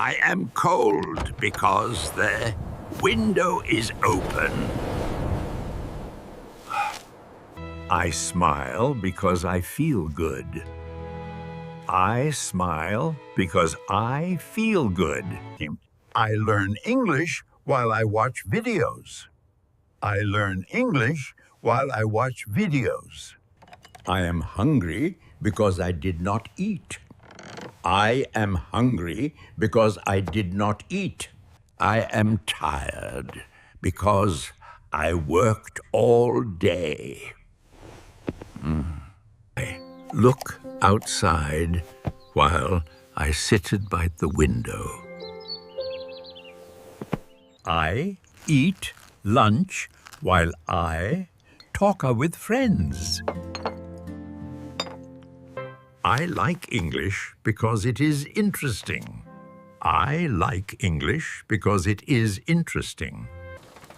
I am cold because the window is open. I smile because I feel good. I smile because I feel good. I learn English while I watch videos. I learn English while I watch videos. I am hungry because I did not eat. I am hungry because I did not eat. I am tired because I worked all day. I look outside while I sit by the window. I eat lunch while I talk with friends. I like English because it is interesting. I like English because it is interesting.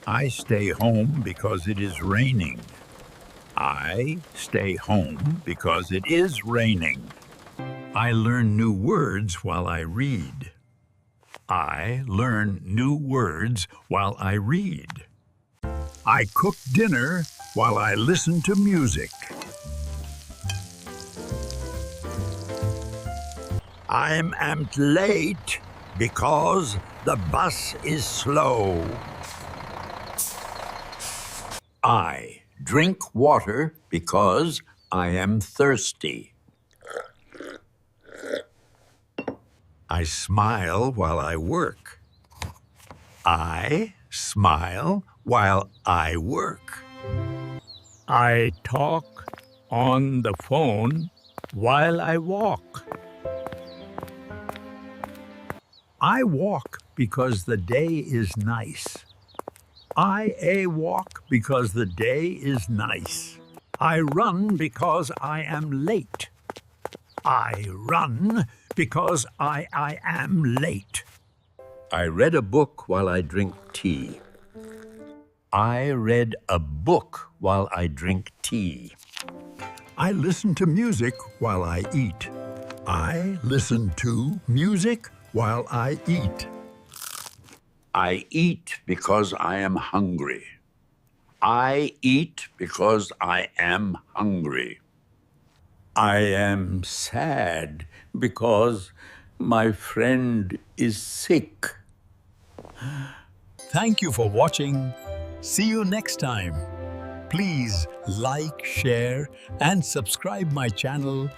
I stay home because it is raining. I stay home because it is raining. I learn new words while I read. I learn new words while I read. I cook dinner while I listen to music. I'm late because the bus is slow. I drink water because I am thirsty. I smile while I work. I smile while I work. I talk on the phone while I walk. I walk because the day is nice. I walk because the day is nice. I run because I am late. I run because I am late. I read a book while I drink tea. I read a book while I drink tea. I listen to music while I eat. I listen to music while I eat. I eat because I am hungry. I eat because I am hungry. I am sad because my friend is sick. Thank you for watching. See you next time. Please like, share, and subscribe my channel